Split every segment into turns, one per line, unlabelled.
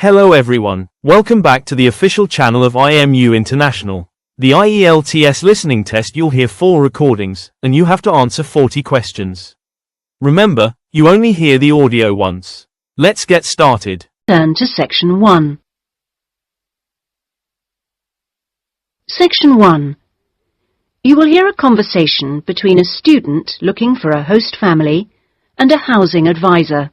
Hello everyone, welcome back to the official channel of IMU International. The IELTS listening test, you'll hear 4 recordings, and you have to answer 40 questions. Remember, you only hear the audio once. Let's get started.
Turn to Section 1. Section 1. You will hear a conversation between a student looking for a host family and a housing advisor.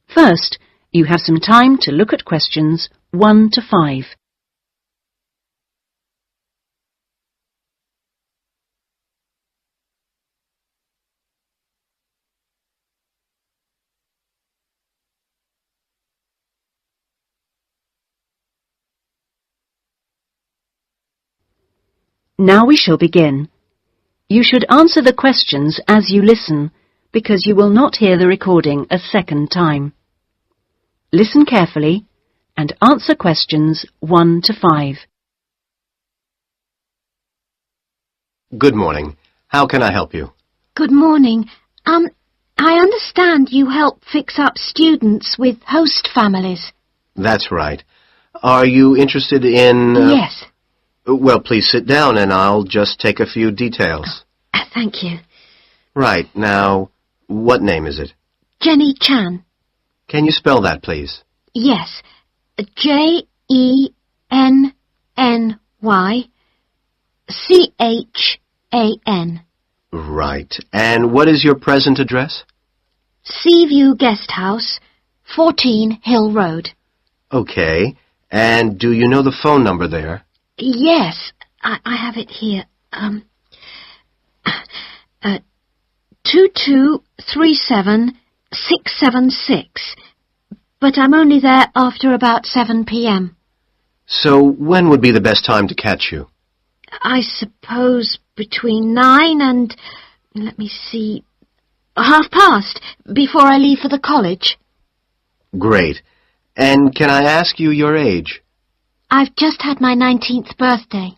First, you have some time to look at questions 1 to 5. Now we shall begin. You should answer the questions as you listen, because you will not hear the recording a second time. Listen carefully and answer questions 1 to 5.
Good morning. How can I help you?
Good morning. I understand you help fix up students with host families.
That's right. Are you interested in...
Yes.
Well, please sit down and I'll just take a few details.
Thank you.
Right. Now, what name is it?
Jenny Chan.
Can you spell that, please?
Yes. Jenny-Chan.
Right. And what is your present address?
Seaview Guest House, 14 Hill Road.
Okay. And do you know the phone number there?
Yes, I have it here. 2237676. But I'm only there after about 7 p.m.
So when would be the best time to catch you?
I suppose between 9 and, let me see, past, before I leave for the college.
Great. And can I ask you your age?
I've just had my 19th birthday.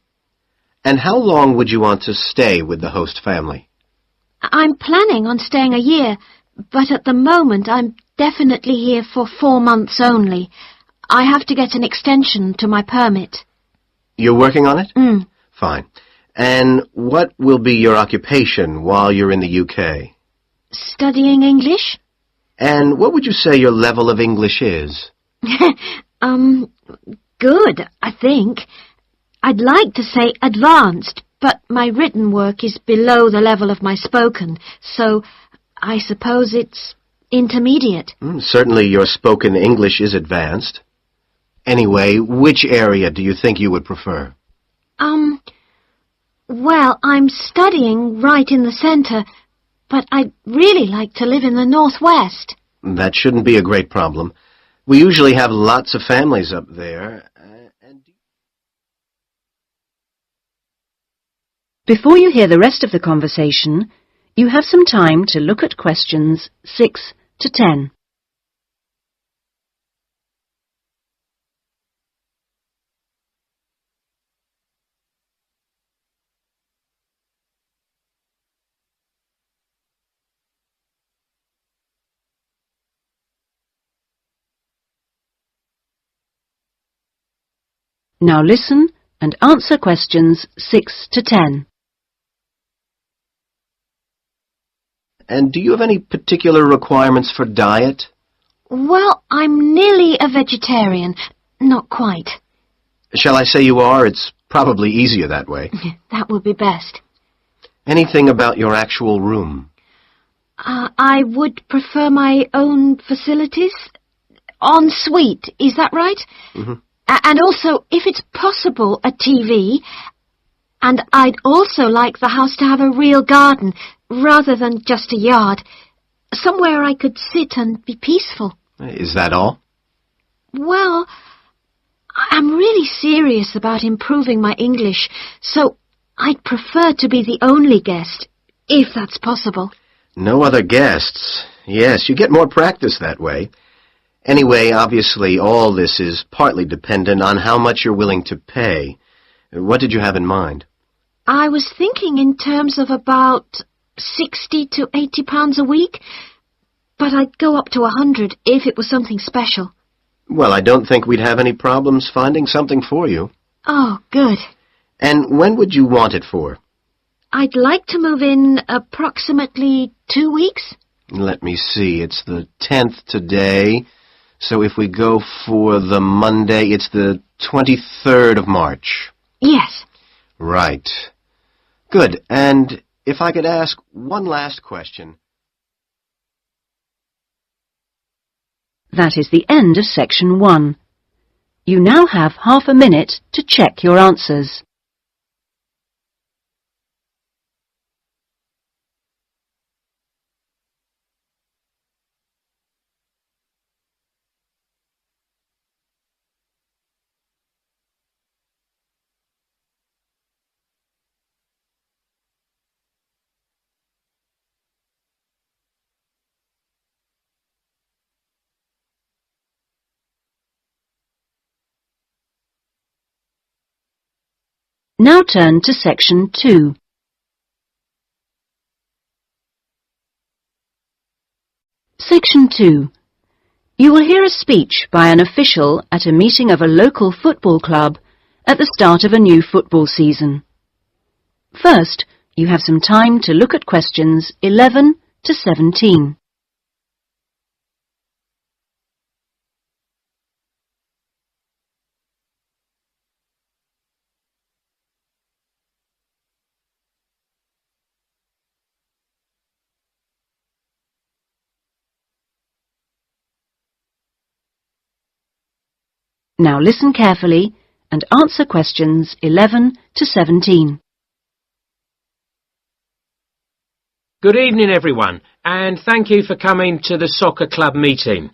And how long would you want to stay with the host family?
I'm planning on staying a year, but at the moment I'm definitely here for 4 months only. I have to get an extension to my permit.
You're working on it?
Mm.
Fine. And what will be your occupation while you're in the UK?
Studying English?
And what would you say your level of English is?
Good, I think. I'd like to say advanced, but my written work is below the level of my spoken, so I suppose it's intermediate.
Certainly your spoken English is advanced. Anyway, which area do you think you would prefer?
Well, I'm studying right in the centre, but I'd really like to live in the northwest.
That shouldn't be a great problem. We usually have lots of families up there.
Before you hear the rest of the conversation, you have some time to look at questions 6 to 10. Now listen and answer questions 6 to 10.
And do you have any particular requirements for diet?
Well, I'm nearly a vegetarian. Not quite.
Shall I say you are? It's probably easier that way.
That would be best.
Anything about your actual room?
I would prefer my own facilities. En suite, is that right?
Mm-hmm.
And also, if it's possible, a TV. And I'd also like the house to have a real garden, rather than just a yard. Somewhere I could sit and be peaceful.
Is that all?
Well, I'm really serious about improving my English, so I'd prefer to be the only guest, if that's possible.
No other guests. Yes, you get more practice that way. Anyway, obviously, all this is partly dependent on how much you're willing to pay. What did you have in mind?
I was thinking in terms of about 60 to 80 pounds a week, but I'd go up to 100 if it was something special.
Well, I don't think we'd have any problems finding something for you.
Oh, good.
And when would you want it for?
I'd like to move in approximately 2 weeks.
Let me see, it's the 10th today, so if we go for the Monday, it's the 23rd of March.
Yes.
Right. Good, and if I could ask one last question.
That is the end of section 1. You now have half a minute to check your answers. Now turn to section 2. Section 2. You will hear a speech by an official at a meeting of a local football club at the start of a new football season. First, you have some time to look at questions 11 to 17. Now listen carefully and answer questions 11 to 17.
Good evening, everyone, and thank you for coming to the soccer club meeting.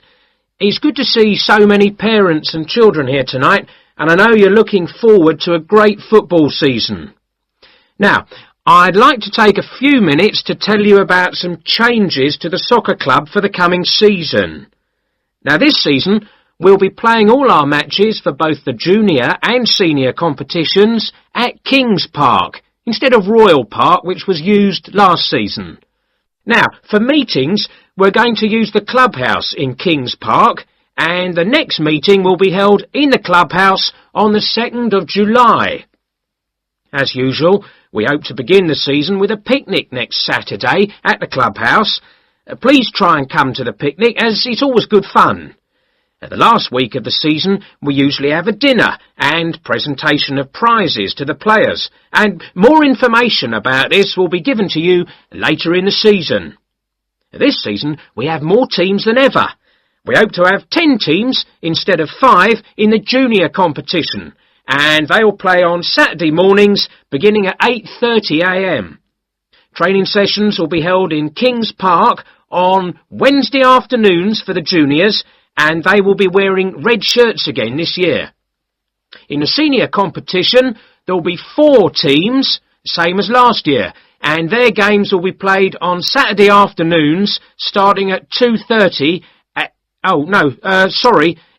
It's good to see so many parents and children here tonight, and I know you're looking forward to a great football season. Now, I'd like to take a few minutes to tell you about some changes to the soccer club for the coming season. Now, this season, we'll be playing all our matches for both the junior and senior competitions at Kings Park, instead of Royal Park, which was used last season. Now, for meetings, we're going to use the clubhouse in Kings Park, and the next meeting will be held in the clubhouse on the 2nd of July. As usual, we hope to begin the season with a picnic next Saturday at the clubhouse. Please try and come to the picnic, as it's always good fun. At the last week of the season, we usually have a dinner and presentation of prizes to the players, and more information about this will be given to you later in the season. This season, we have more teams than ever. We hope to have 10 teams instead of 5 in the junior competition, and they will play on Saturday mornings beginning at 8:30 a.m. Training sessions will be held in Kings Park on Wednesday afternoons for the juniors, and they will be wearing red shirts again this year. In the senior competition, there will be 4 teams, same as last year, and their games will be played on Saturday afternoons, starting at 2:30.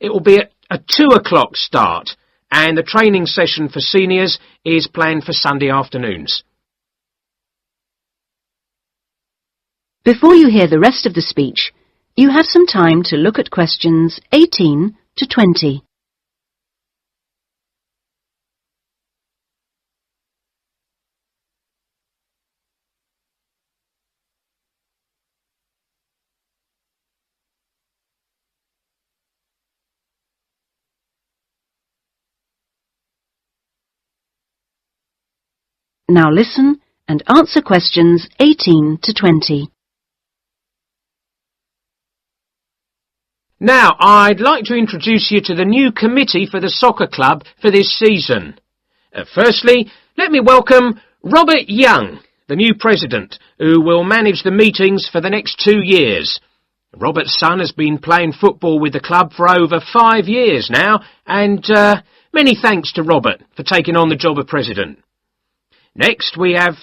It will be at a 2 o'clock start, and the training session for seniors is planned for Sunday afternoons.
Before you hear the rest of the speech, you have some time to look at questions 18 to 20. Now listen and answer questions 18 to 20.
Now, I'd like to introduce you to the new committee for the soccer club for this season. Firstly, let me welcome Robert Young, the new president, who will manage the meetings for the next 2 years. Robert's son has been playing football with the club for over 5 years now, and many thanks to Robert for taking on the job of president. Next, we have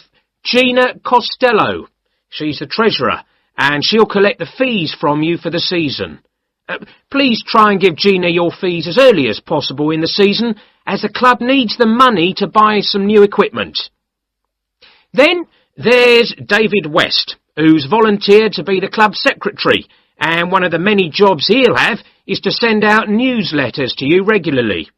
Gina Costello. She's the treasurer, and she'll collect the fees from you for the season. Please try and give Gina your fees as early as possible in the season, as the club needs the money to buy some new equipment. Then there's David West, who's volunteered to be the club secretary, and one of the many jobs he'll have is to send out newsletters to you regularly.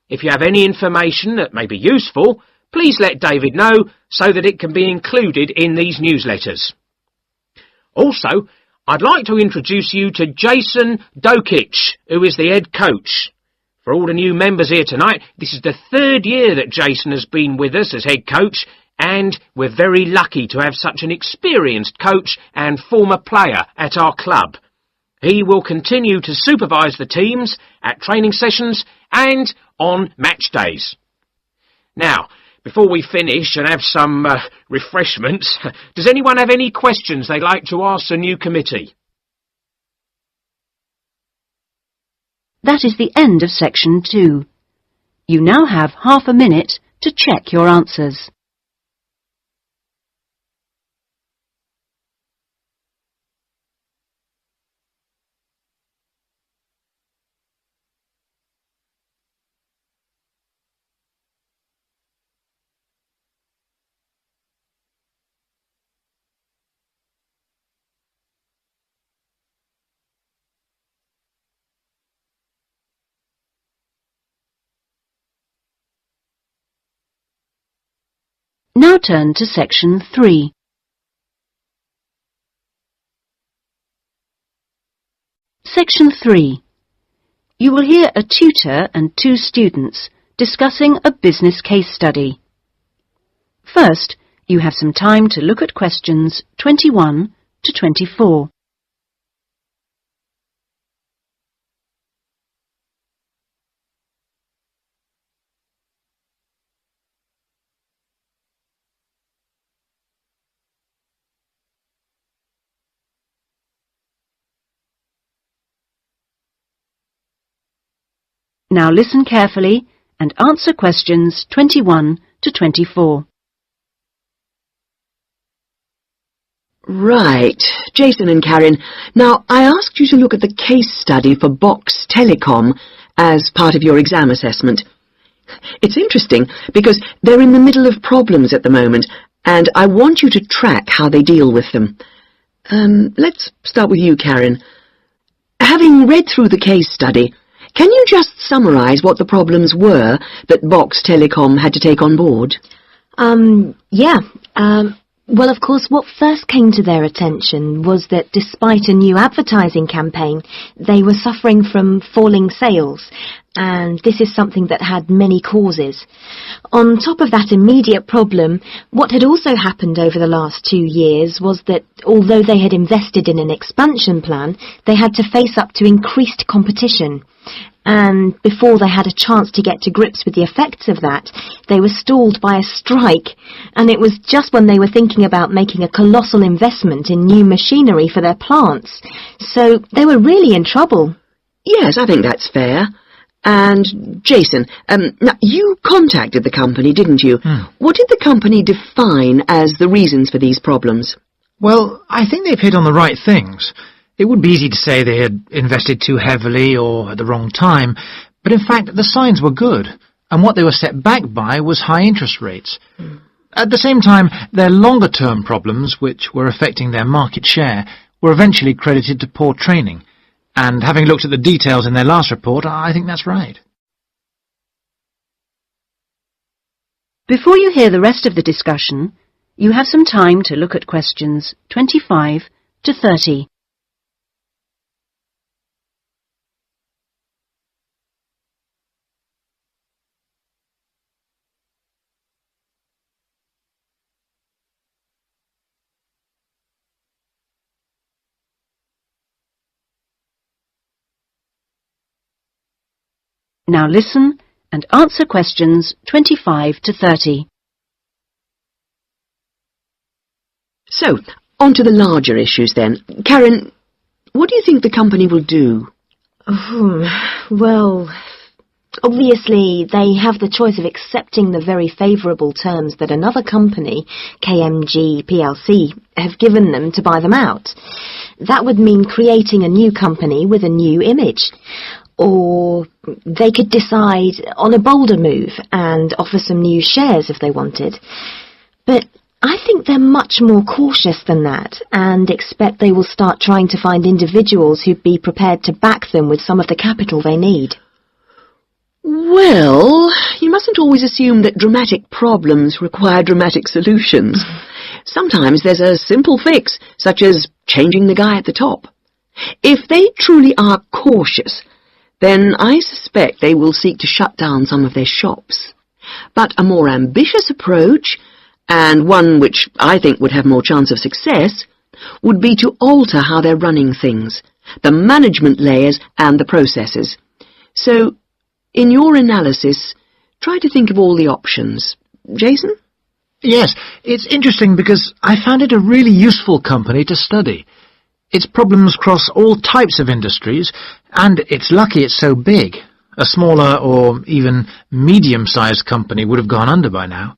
If you have any information that may be useful, please let David know so that it can be included in these newsletters. Also, I'd like to introduce you to Jason Dokic, who is the head coach. For all the new members here tonight, this is the 3rd year that Jason has been with us as head coach, and we're very lucky to have such an experienced coach and former player at our club. He will continue to supervise the teams at training sessions and on match days. Now, before we finish and have some refreshments, does anyone have any questions they'd like to ask the new committee?
That is the end of section 2. You now have half a minute to check your answers. Now turn to section 3. Section 3. You will hear a tutor and 2 students discussing a business case study. First, you have some time to look at questions 21 to 24. Now listen carefully and answer questions 21 to 24.
Right, Jason and Karen. Now, I asked you to look at the case study for Box Telecom as part of your exam assessment. It's interesting because they're in the middle of problems at the moment, and I want you to track how they deal with them. Let's start with you, Karen. Having read through the case study, can you just summarise what the problems were that Box Telecom had to take on board?
Well, of course, what first came to their attention was that despite a new advertising campaign, they were suffering from falling sales, and this is something that had many causes. On top of that immediate problem, what had also happened over the last 2 years was that although they had invested in an expansion plan, they had to face up to increased competition. And before they had a chance to get to grips with the effects of that, they were stalled by a strike, and it was just when they were thinking about making a colossal investment in new machinery for their plants. So they were really in trouble.
Yes, I think that's fair. And, Jason, now you contacted the company, didn't you? What did the company define as the reasons for these problems?
Well, I think they've hit on the right things. It would be easy to say they had invested too heavily or at the wrong time, but in fact the signs were good, and what they were set back by was high interest rates. At the same time, their longer-term problems, which were affecting their market share, were eventually credited to poor training. And having looked at the details in their last report, I think that's right.
Before you hear the rest of the discussion, you have some time to look at questions 25 to 30. Now listen and answer questions 25 to 30.
So, on to the larger issues then. Karen, what do you think the company will do?
Well, obviously they have the choice of accepting the very favourable terms that another company, KMG plc, have given them to buy them out. That would mean creating a new company with a new image. Or they could decide on a bolder move and offer some new shares if they wanted. But I think they're much more cautious than that and expect they will start trying to find individuals who'd be prepared to back them with some of the capital they need.
Well, you mustn't always assume that dramatic problems require dramatic solutions. Sometimes there's a simple fix, such as changing the guy at the top. If they truly are cautious, then I suspect they will seek to shut down some of their shops. But a more ambitious approach, and one which I think would have more chance of success, would be to alter how they're running things, the management layers and the processes. So, in your analysis, try to think of all the options. Jason?
Yes, it's interesting because I found it a really useful company to study. Its problems cross all types of industries, and it's lucky it's so big. A smaller or even medium-sized company would have gone under by now.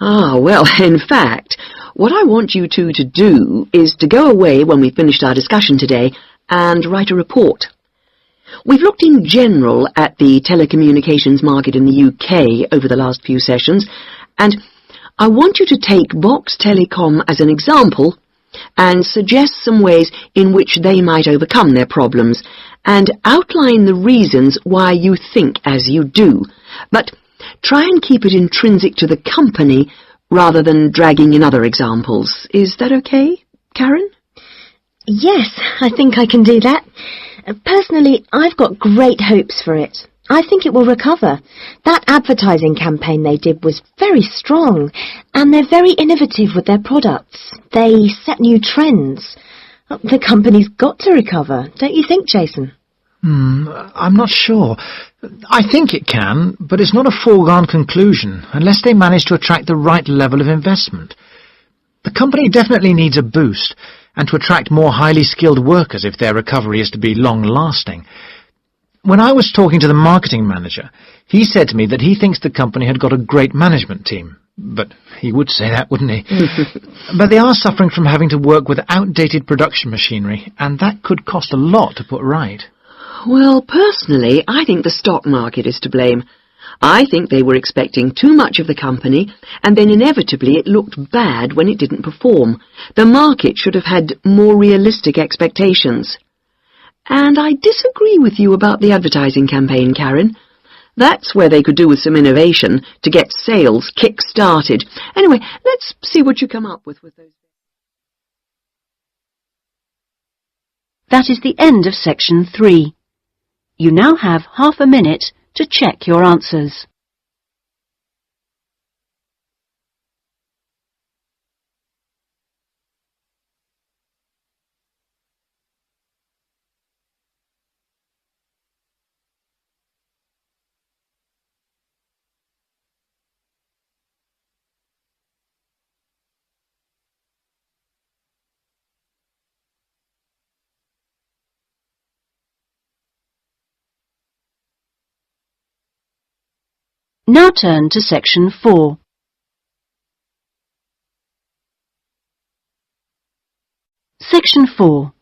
Ah, well, in fact, what I want you two to do is to go away when we've finished our discussion today and write a report. We've looked in general at the telecommunications market in the UK over the last few sessions, and I want you to take Box Telecom as an example and suggest some ways in which they might overcome their problems, and outline the reasons why you think as you do. But try and keep it intrinsic to the company rather than dragging in other examples. Is that okay, Karen?
Yes, I think I can do that. Personally, I've got great hopes for it. I think it will recover. That advertising campaign they did was very strong, and they're very innovative with their products. They set new trends. The company's got to recover, don't you think, Jason?
I'm not sure. I think it can, but it's not a foregone conclusion unless they manage to attract the right level of investment. The company definitely needs a boost, and to attract more highly skilled workers if their recovery is to be long-lasting. When I was talking to the marketing manager, he said to me that he thinks the company had got a great management team. But he would say that, wouldn't he? But they are suffering from having to work with outdated production machinery, and that could cost a lot to put right.
Well, personally, I think the stock market is to blame. I think they were expecting too much of the company, and then inevitably it looked bad when it didn't perform. The market should have had more realistic expectations. And I disagree with you about the advertising campaign, Karen. That's where they could do with some innovation to get sales kick-started. Anyway, let's see what you come up with those.
That is the end of section 3. You now have half a minute to check your answers. Now turn to section 4. Section 4.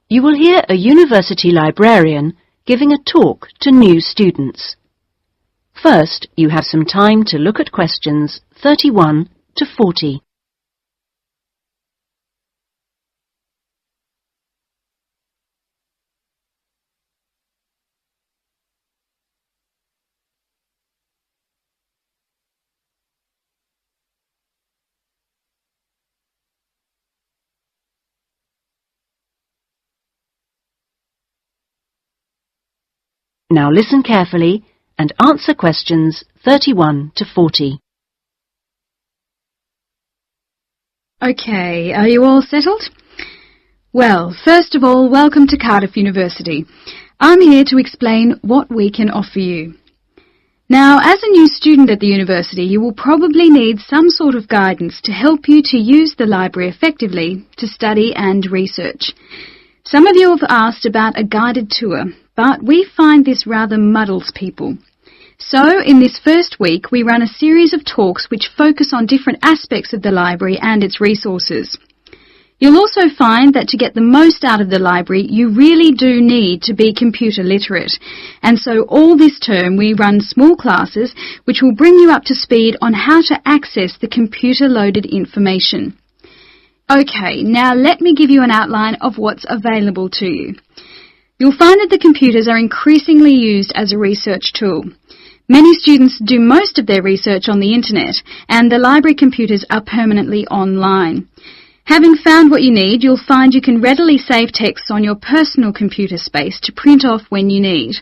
You will hear a university librarian giving a talk to new students. First, you have some time to look at questions 31 to 40. Now listen carefully and answer questions 31 to 40.
Okay, are you all settled? Well, first of all, welcome to Cardiff University. I'm here to explain what we can offer you. Now, as a new student at the university, you will probably need some sort of guidance to help you to use the library effectively to study and research. Some of you have asked about a guided tour, but we find this rather muddles people. So, in this first week, we run a series of talks which focus on different aspects of the library and its resources. You'll also find that to get the most out of the library, you really do need to be computer literate. And so all this term we run small classes which will bring you up to speed on how to access the computer-loaded information. Okay, now let me give you an outline of what's available to you. You'll find that the computers are increasingly used as a research tool. Many students do most of their research on the internet, and the library computers are permanently online. Having found what you need, you'll find you can readily save texts on your personal computer space to print off when you need.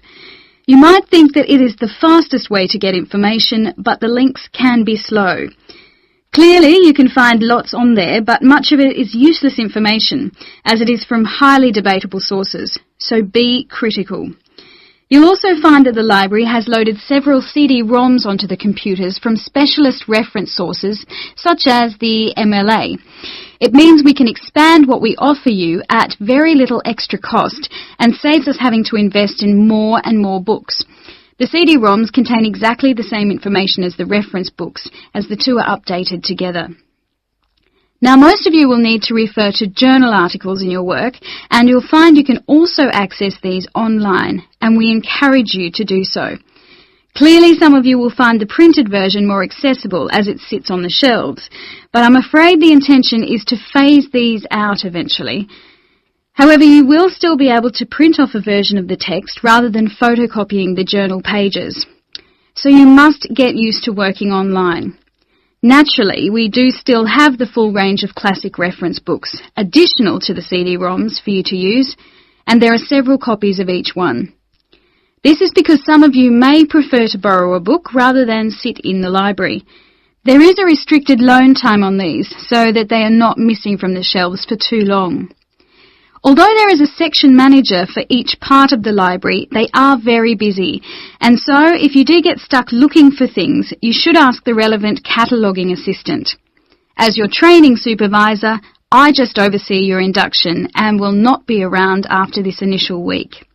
You might think that it is the fastest way to get information, but the links can be slow. Clearly, you can find lots on there, but much of it is useless information, as it is from highly debatable sources, so be critical. You'll also find that the library has loaded several CD-ROMs onto the computers from specialist reference sources, such as the MLA. It means we can expand what we offer you at very little extra cost and saves us having to invest in more and more books. The CD-ROMs contain exactly the same information as the reference books, as the two are updated together. Now, most of you will need to refer to journal articles in your work, and you'll find you can also access these online, and we encourage you to do so. Clearly, some of you will find the printed version more accessible as it sits on the shelves, but I'm afraid the intention is to phase these out eventually. However, you will still be able to print off a version of the text rather than photocopying the journal pages. So you must get used to working online. Naturally, we do still have the full range of classic reference books, additional to the CD-ROMs for you to use, and there are several copies of each one. This is because some of you may prefer to borrow a book rather than sit in the library. There is a restricted loan time on these, so that they are not missing from the shelves for too long. Although there is a section manager for each part of the library, they are very busy, and so if you do get stuck looking for things, you should ask the relevant cataloguing assistant. As your training supervisor, I just oversee your induction and will not be around after this initial week.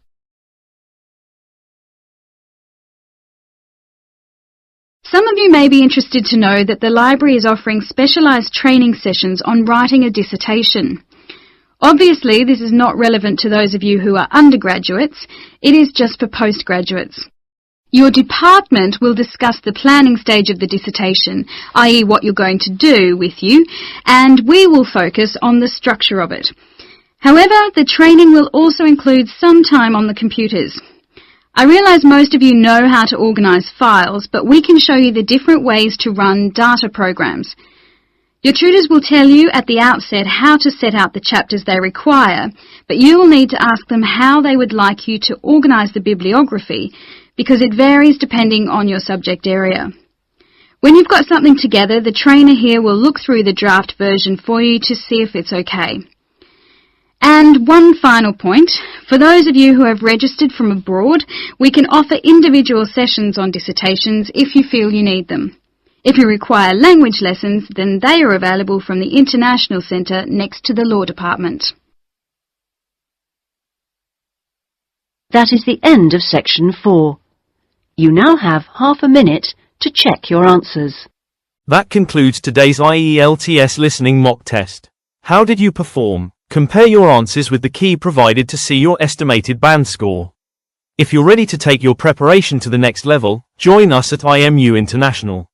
Some of you may be interested to know that the library is offering specialised training sessions on writing a dissertation. Obviously, this is not relevant to those of you who are undergraduates, it is just for postgraduates. Your department will discuss the planning stage of the dissertation, i.e. what you're going to do with you, and we will focus on the structure of it. However, the training will also include some time on the computers. I realise most of you know how to organise files, but we can show you the different ways to run data programs. Your tutors will tell you at the outset how to set out the chapters they require, but you will need to ask them how they would like you to organise the bibliography, because it varies depending on your subject area. When you've got something together, the trainer here will look through the draft version for you to see if it's okay. And one final point, for those of you who have registered from abroad, we can offer individual sessions on dissertations if you feel you need them. If you require language lessons, then they are available from the International Centre next to the Law Department.
That is the end of section 4. You now have half a minute to check your answers.
That concludes today's IELTS listening mock test. How did you perform? Compare your answers with the key provided to see your estimated band score. If you're ready to take your preparation to the next level, join us at IMU International.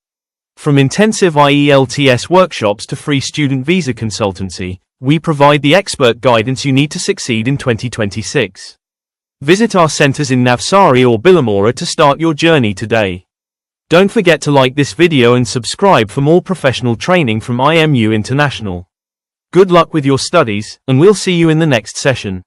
From intensive IELTS workshops to free student visa consultancy, we provide the expert guidance you need to succeed in 2026. Visit our centers in Navsari or Billamora to start your journey today. Don't forget to like this video and subscribe for more professional training from IMU International. Good luck with your studies, and we'll see you in the next session.